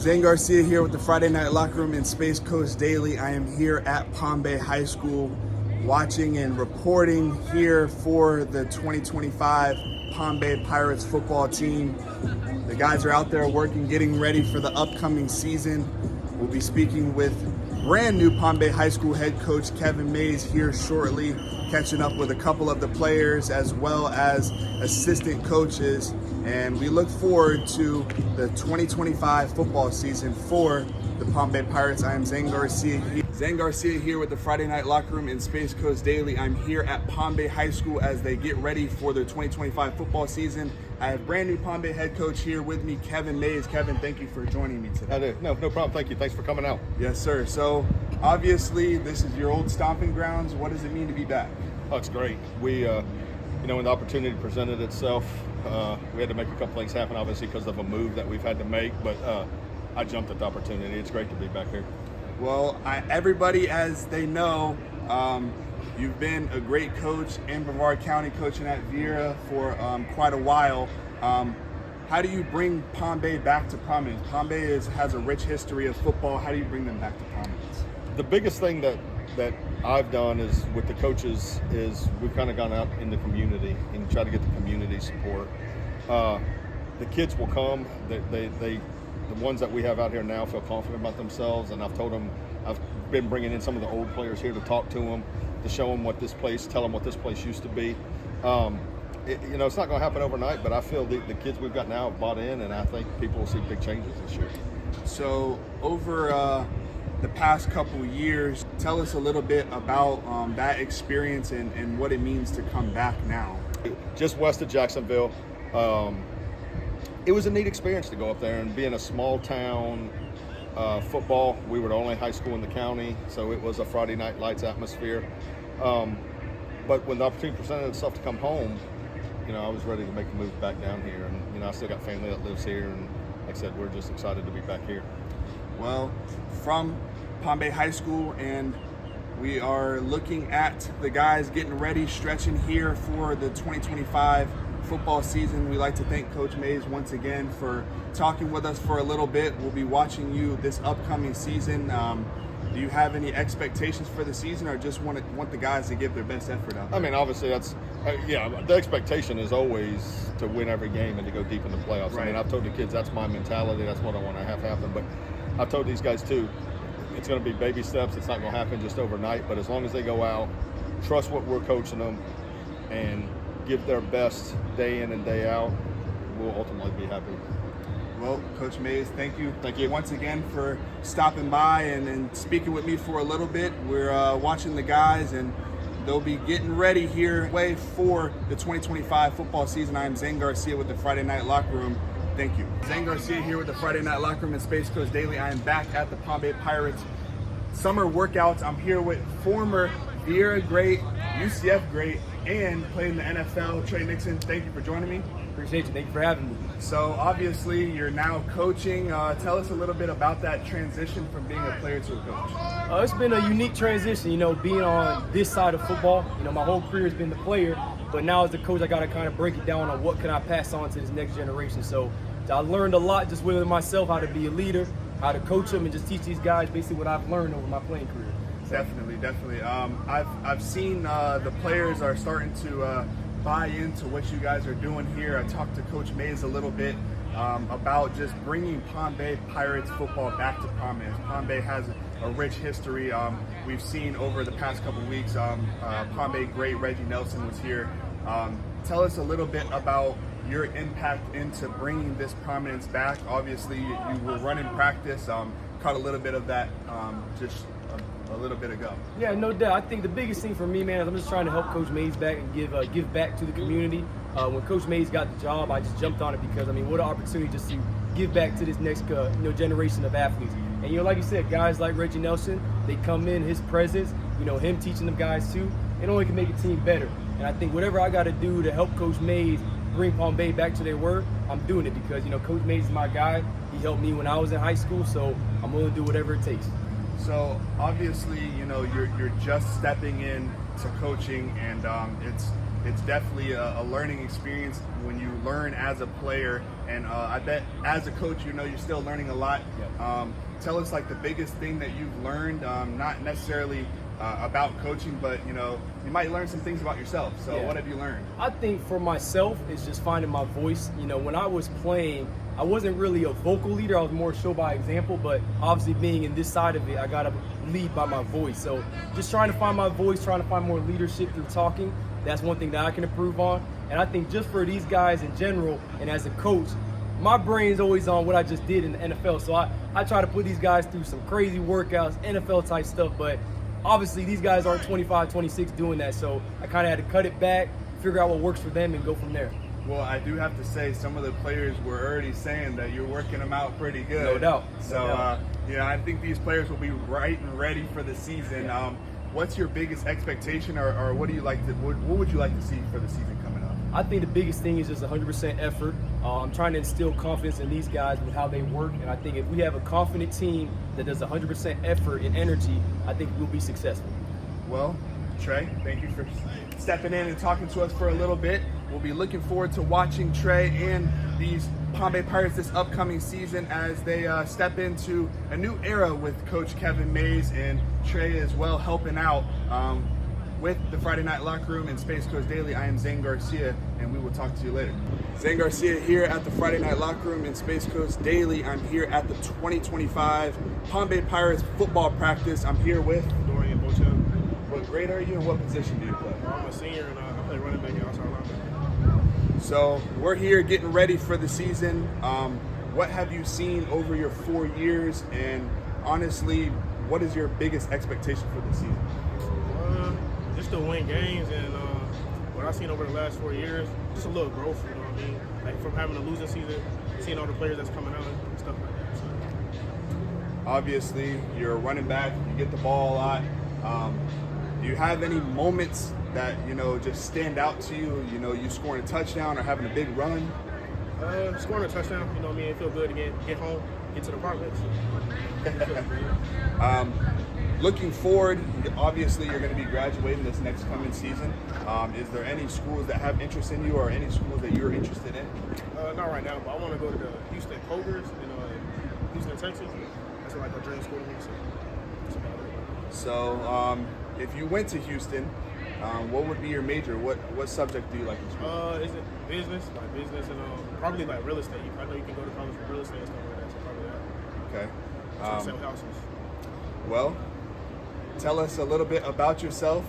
Zane Garcia here with the Friday Night Locker Room in Space Coast Daily. I am here at Palm Bay High School watching and reporting here for the 2025 Palm Bay Pirates football team. The guys are out there working, getting ready for the upcoming season. We'll be speaking with brand new Palm Bay High School head coach Kevin Mays here shortly, catching up with a couple of the players as well as assistant coaches. And we look forward to the 2025 football season for the Palm Bay Pirates. I am Zane Garcia here with the Friday Night Locker Room in Space Coast Daily. I'm here at Palm Bay High School as they get ready for their 2025 football season. I have brand new Palm Bay head coach here with me, Kevin Mays. Kevin, thank you for joining me today. I do. No problem. Thank you. Thanks for coming out. Yes, sir. So obviously this is your old stomping grounds. What does it mean to be back? Oh, it's great. We, when the opportunity presented itself, we had to make a couple things happen, obviously, because of a move that we've had to make. But I jumped at the opportunity. It's great to be back here. Well, everybody, as they know, you've been a great coach in Brevard County, coaching at Viera for quite a while. How do you bring Palm Bay back to prominence? Palm Bay has a rich history of football. How do you bring them back to prominence? The biggest thing that I've done is with the coaches is we've kind of gone out in the community and try to get the community support. The kids will come. The ones that we have out here now feel confident about themselves, and I've told them, I've been bringing in some of the old players here to talk to them, to show them tell them what this place used to be. It's not going to happen overnight, but I feel the kids we've got now have bought in, and I think people will see big changes this year. So over the past couple years, tell us a little bit about that experience and what it means to come back now. Just west of Jacksonville. It was a neat experience to go up there and be in a small town. Football, we were the only high school in the county, so it was a Friday night lights atmosphere. But when the opportunity presented itself to come home, I was ready to make the move back down here. And, I still got family that lives here. And like I said, we're just excited to be back here. Well, from Palm Bay High School, and we are looking at the guys getting ready, stretching here for the 2025 football season. We'd like to thank Coach Mays once again for talking with us for a little bit. We'll be watching you this upcoming season. Do you have any expectations for the season, or just want the guys to give their best effort out there? I mean, obviously that's the expectation is always to win every game and to go deep in the playoffs. Right. I mean, I've told the kids that's my mentality. That's what I want to have happen. But I've told these guys too, it's going to be baby steps. It's not going to happen just overnight. But as long as they go out, trust what we're coaching them, and give their best day in and day out, we'll ultimately be happy. Well, Coach Mays, thank you. Thank you once again for stopping by and speaking with me for a little bit. We're watching the guys, and they'll be getting ready here for the 2025 football season. I'm Zane Garcia with the Friday Night Locker Room. Thank you. Zane Garcia here with the Friday Night Locker Room in Space Coast Daily. I am back at the Palm Bay Pirates summer workouts. I'm here with former Viera great, UCF great, and played in the NFL, Trey Nixon. Thank you for joining me. Appreciate you. Thank you for having me. So obviously you're now coaching. Tell us a little bit about that transition from being a player to a coach. It's been a unique transition, being on this side of football. My whole career has been the player, but now as the coach, I got to kind of break it down on what can I pass on to this next generation. So I learned a lot just within myself, how to be a leader, how to coach them, and just teach these guys basically what I've learned over my playing career. Definitely. I've seen the players are starting to buy into what you guys are doing here. I talked to Coach Mays a little bit about just bringing Palm Bay Pirates football back to prominence. Palm Bay has a rich history. We've seen over the past couple weeks, Palm Bay great Reggie Nelson was here. Tell us a little bit about your impact into bringing this prominence back. Obviously, you were running practice, caught a little bit of that just a little bit ago. Yeah, no doubt. I think the biggest thing for me, man, is I'm just trying to help Coach Mays back and give back to the community. When Coach Mays got the job, I just jumped on it because, what an opportunity just to give back to this next generation of athletes. And, like you said, guys like Reggie Nelson, they come in, his presence, him teaching them guys too, it only can make a team better. And I think whatever I got to do to help Coach Mays bring Palm Bay back to their word, I'm doing it because, Coach Mays is my guy. He helped me when I was in high school, so I'm willing to do whatever it takes. So obviously, you're just stepping in to coaching, and it's definitely a learning experience when you learn as a player, and I bet as a coach, you know, you're still learning a lot. Tell us like the biggest thing that you've learned, not necessarily about coaching, but you know, you might learn some things about yourself. So what have you learned? I think for myself, it's just finding my voice. You know, when I was playing, I wasn't really a vocal leader. I was more show by example, but obviously being in this side of it, I got to lead by my voice. So just trying to find my voice, trying to find more leadership through talking. That's one thing that I can improve on. And I think just for these guys in general, and as a coach, my brain's always on what I just did in the NFL. So I try to put these guys through some crazy workouts, NFL type stuff, but obviously these guys aren't 25, 26 doing that. So I kind of had to cut it back, figure out what works for them, and go from there. Well, I do have to say some of the players were already saying that you're working them out pretty good. No doubt. So, yeah, I think these players will be right and ready for the season. What's your biggest expectation, or what do you like to? What would you like to see for the season coming up? I think the biggest thing is just 100% effort. I'm trying to instill confidence in these guys with how they work, and I think if we have a confident team that does 100% effort and energy, I think we'll be successful. Well, Trey, thank you for stepping in and talking to us for a little bit. We'll be looking forward to watching Trey and these Palm Bay Pirates this upcoming season as they step into a new era with Coach Kevin Mays, and Trey as well helping out with the Friday Night Locker Room and Space Coast Daily. I am Zane Garcia, and we will talk to you later. Zane Garcia here at the Friday Night Locker Room and Space Coast Daily. I'm here at the 2025 Palm Bay Pirates football practice. I'm here with Dorian Bochel. What grade are you and what position do you play? I'm a senior and I play running back and outside linebacker. So we're here getting ready for the season. What have you seen over your 4 years, and honestly, what is your biggest expectation for the season? Just to win games, and what I've seen over the last 4 years, just a little growth, you know what I mean? Like from having a losing season, seeing all the players that's coming out and stuff like that. So. Obviously, you're a running back, you get the ball a lot. Do you have any moments that, you know, just stand out to you? You know, you scoring a touchdown or having a big run? Scoring a touchdown, you know what I mean? It feels good to get home, get to the apartment. Looking forward, obviously you're going to be graduating this next coming season. Is there any schools that have interest in you, or any schools that you're interested in? Not right now, but I want to go to the Houston Cougars in Houston, Texas. That's like a dream school to me, so that's about it. So if you went to Houston, what would be your major? What subject do you like in school? Is it business? Like business and probably like real estate. I know you can go to college for real estate and stuff like that, so probably that. Okay. Sell houses. Well, tell us a little bit about yourself.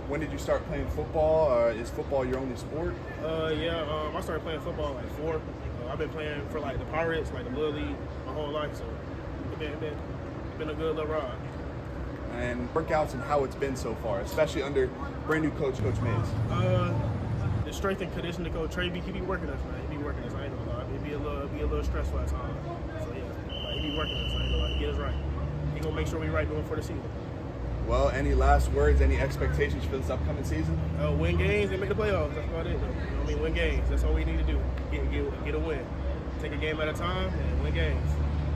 When did you start playing football? Is football your only sport? I started playing football like 4. I've been playing for like the Pirates, like the Little League, my whole life. So it's been a good little ride. And workouts and how it's been so far, especially under brand new coach Mays. The strength and conditioning coach Trey, he be working us, man. He be working us. I ain't gonna lie. It be a little stressful at times. So yeah, like, he be working us. I ain't gonna lie. He get us right. He gonna make sure we right doing for the season. Well, any last words? Any expectations for this upcoming season? Win games and make the playoffs. That's about it. Though. You know what I mean? Win games. That's all we need to do. Get a win. Take a game at a time and win games.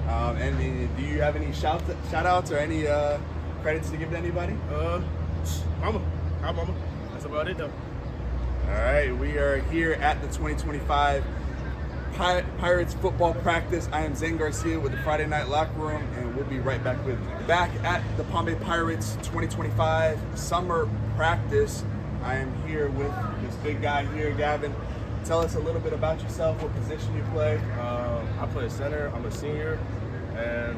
And do you have any shout outs or any credits to give to anybody? Mama. Hi, Mama. That's about it, though. All right, we are here at the 2025 Pirates football practice. I am Zane Garcia with the Friday Night Locker Room, and we'll be right back with you. Back at the Palm Bay Pirates 2025 summer practice, I am here with this big guy here, Gavin. Tell us a little bit about yourself, what position you play. I play center. I'm a senior, and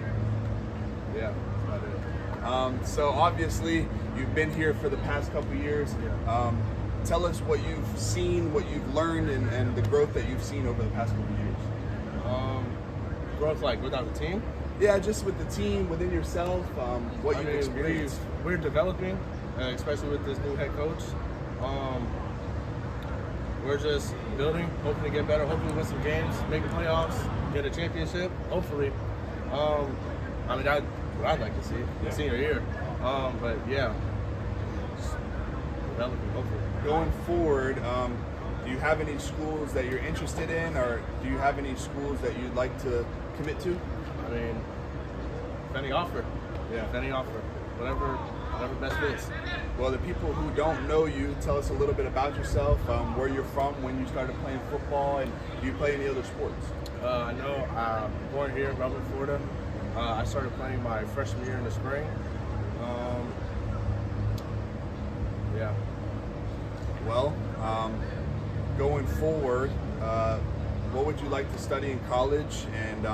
yeah, that's about it. So obviously, you've been here for the past couple years. Tell us what you've seen, what you've learned, and the growth that you've seen over the past couple years. Growth like without the team? Yeah, just with the team, within yourself, what you've experienced. We're developing, especially with this new head coach. We're just building, hoping to get better, hoping to win some games, make the playoffs, get a championship, hopefully. That's what I'd like to see the senior year. But yeah, developing, hopefully. Going forward, do you have any schools that you're interested in, or do you have any schools that you'd like to commit to? I mean, if any offer. Yeah. If any offer. Whatever whatever best fits. Well, the people who don't know you, tell us a little bit about yourself, where you're from, when you started playing football, and do you play any other sports? I know I'm born here in Melbourne, Florida. I started playing my freshman year in the spring. Yeah. Well, going forward, what would you like to study in college, and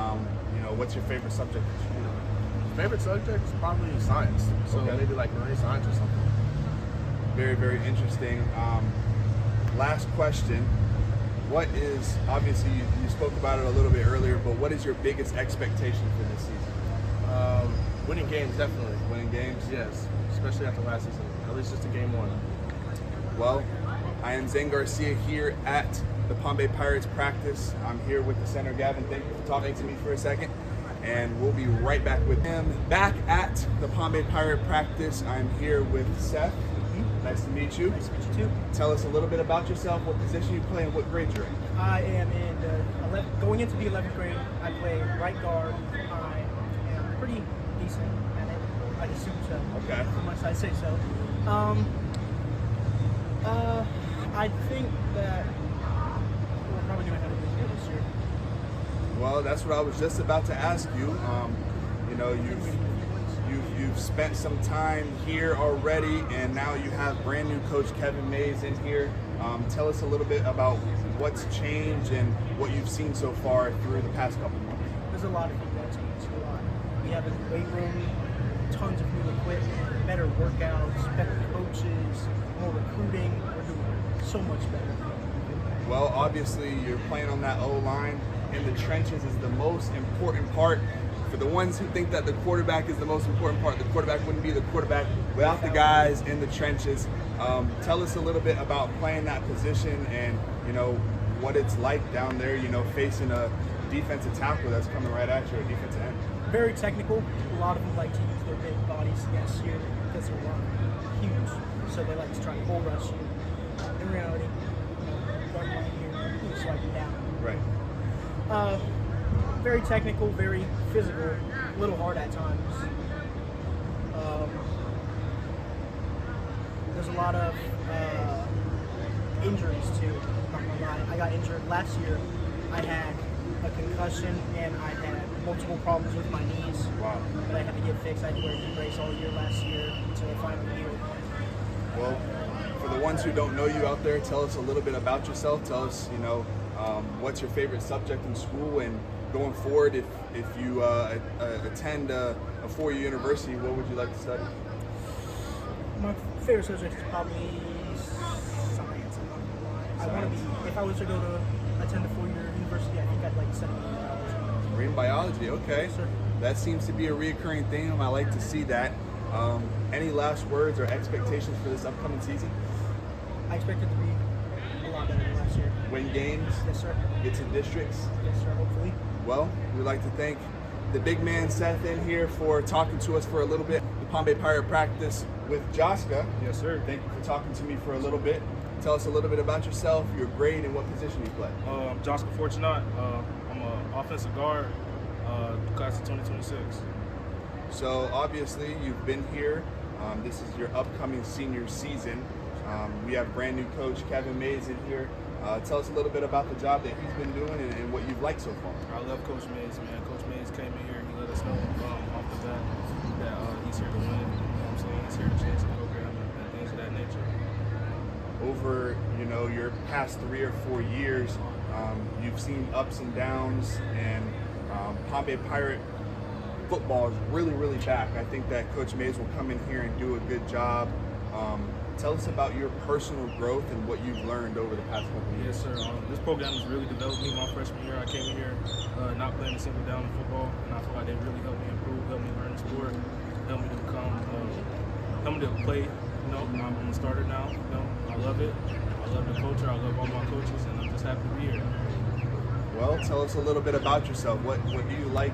what's your favorite subject at school? Favorite subject is probably science. So Okay. maybe like marine science or something. Very, very interesting. Last question. What is, obviously you spoke about it a little bit earlier, but what is your biggest expectation for this season? Winning games, definitely. Winning games? Yes, especially after last season. At least just a game one. Well, I am Zane Garcia here at the Palm Bay Pirates practice. I'm here with the center, Gavin. Thank you for talking to me for a second. And we'll be right back with him. Back at the Palm Bay Pirate practice, I'm here with Seth. Nice to meet you. Nice to meet you too. Tell us a little bit about yourself, what position you play, and what grade you're in. I am in going into the 11th grade. I play right guard. I am pretty decent at it. I assume so. Okay. How much I say so. I think that we're probably going to have a good year this year. Well, that's what I was just about to ask you. You've spent some time here already, and now you have brand new coach Kevin Mays in here. Tell us a little bit about what's changed and what you've seen so far through the past couple months. There's a lot of things that's changed a lot. We have a new weight room, tons of new equipment, better workouts, better coaches, more recruiting. We're doing so much better. Well, obviously, you're playing on that O-line, and the trenches is the most important part. For the ones who think that the quarterback is the most important part, the quarterback wouldn't be the quarterback without the guys in the trenches. Tell us a little bit about playing that position and, what it's like down there, facing a defensive tackle that's coming right at you, a defensive end. Very technical. A lot of them like to use their big bodies against you because they're huge. So they like to try to bull rush you. In reality, right here, you just like them down. Right. Very technical, very physical, a little hard at times. There's a lot of injuries too. Not gonna lie. I got injured last year. I had a concussion and I had multiple problems with my knees. Wow. But I had to get fixed. I had to wear a knee brace all year last year until I finally healed. Well, for the ones who don't know you out there, tell us a little bit about yourself. Tell us, what's your favorite subject in school, and going forward, if you attend a four-year university, what would you like to study? My favorite subject is probably science. I'm not gonna lie. I want to be. If I was to go to attend a four-year university, I think I'd like to study biology. Marine biology, okay. Yes, sir. That seems to be a reoccurring theme. I like to see that. Any last words or expectations for this upcoming season? I expect it to be a lot better than last year. Win games, Yes, sir. get to districts. Yes, sir. Hopefully. Well, we'd like to thank the big man Seth in here for talking to us for a little bit. The Palm Bay Pirate practice with Joska. Yes, sir. Thank you for talking to me for a little bit. Tell us a little bit about yourself, your grade, and what position you play. Joska Fortunat. I'm an offensive guard, class of 2026. So obviously you've been here. This is your upcoming senior season. We have brand new coach Kevin Mays in here. Tell us a little bit about the job that he's been doing and what you've liked so far. I love Coach Mays, man. Coach Mays came in here. He let us know off the bat that he's here to win. You know what I'm saying? He's here to change the program and things of that nature. Over your past 3 or 4 years, you've seen ups and downs, and Palm Bay Pirate football is really, really back. I think that Coach Mays will come in here and do a good job. Tell us about your personal growth and what you've learned over the past couple of years. Yes, sir. This program has really developed me. My freshman year, I came in here not playing a single down in football, and I feel like they really helped me improve, helped me learn the sport, helped me to become, helped me to play. I'm a starter now. I love it. I love the culture. I love all my coaches, and I'm just happy to be here. Well, tell us a little bit about yourself. What do you like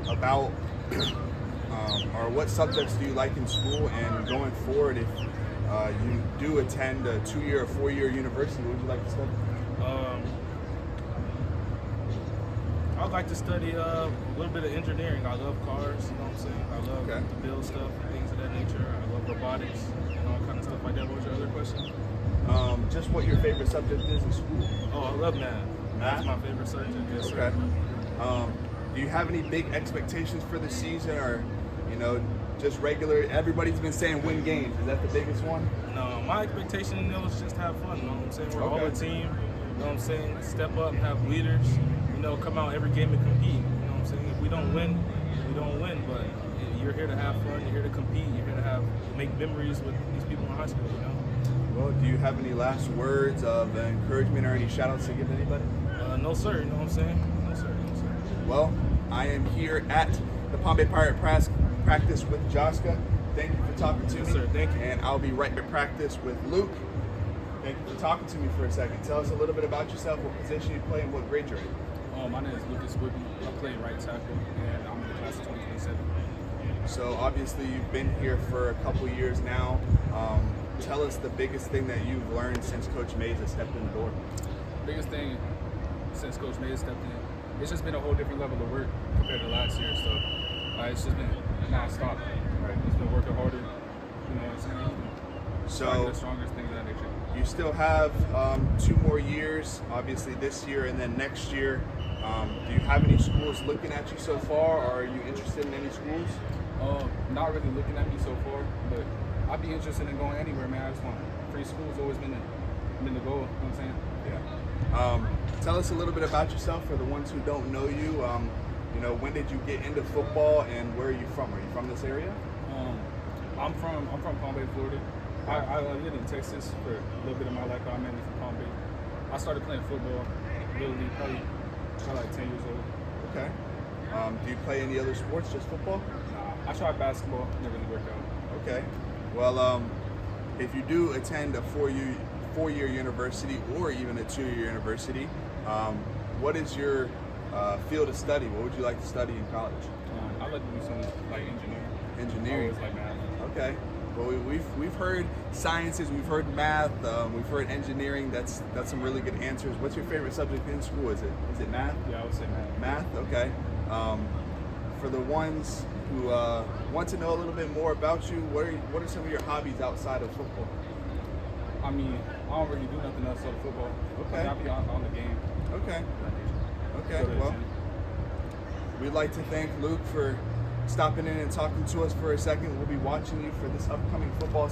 about, or what subjects do you like in school? And going forward, if you do attend a 2-year or 4-year university, what would you like to study? I'd like to study a little bit of engineering. I love cars, you know what I'm saying? I love Okay. to build stuff and things of that nature. I love robotics and all kind of stuff like that. What was your other question? Just what your favorite subject is in school. Oh, I love math. Math? Math's my favorite subject. Yes, sir. Okay. Do you have any big expectations for the season, or just regular? Everybody's been saying win games. Is that the biggest one? No, my expectation is just have fun, you know what I'm saying? We're all a Okay. team, you know what I'm saying? Step up, have leaders, come out every game and compete, you know what I'm saying? If we don't win, we don't win, but you're here to have fun, you're here to compete, you're here to make memories with these people in high school, Well, do you have any last words of encouragement or any shout outs to give anybody? No, sir, you know what I'm saying? No, sir, no, sir. Well, I am here at the Palm Bay Pirate practice with Joska. Thank you for talking to Yes, me. sir, thank you. And I'll be right at practice with Luke. Thank you for talking to me for a second. Tell us a little bit about yourself, what position you play, and what grade you're in. My name is Lucas Whitby. I play right tackle, and I'm in the class of 2027. So obviously you've been here for a couple years now. Tell us the biggest thing that you've learned since Coach Mays has stepped in the door. Biggest thing since Coach Mays stepped in, it's just been a whole different level of work compared to last year. So it's just been nonstop. Right? He's been working harder. You know what I'm saying? He's been trying to get stronger, things of that nature. You still have 2 more years, obviously this year and then next year. Do you have any schools looking at you so far, or are you interested in any schools? Not really looking at me so far, but I'd be interested in going anywhere, man. I just want free school's always been the goal. You know what I'm saying? Yeah. Tell us a little bit about yourself for the ones who don't know you. When did you get into football, and where are you from? Are you from this area? I'm from Palm Bay, Florida. I lived in Texas for a little bit of my life, but I'm mainly from Palm Bay. I started playing football, literally probably like 10 years old. Okay. Do you play any other sports, just football? Nah, I tried basketball, never really worked out. Okay. Well, if you do attend a four-year university or even a 2-year university, what is your field of study? What would you like to study in college? I like to do something like engineering. Engineering. I always like math. Okay. Well, we've heard sciences, we've heard math, we've heard engineering. That's some really good answers. What's your favorite subject in school? Is it math? Yeah, I would say math. Math. Okay. For the ones who want to know a little bit more about you, what are some of your hobbies outside of football? I mean, I don't really do nothing else other football. Okay. I'll be on the game. Okay. Okay. Go to the Well, gym. we'd like to thank Luke for stopping in and talking to us for a second. We'll be watching you for this upcoming football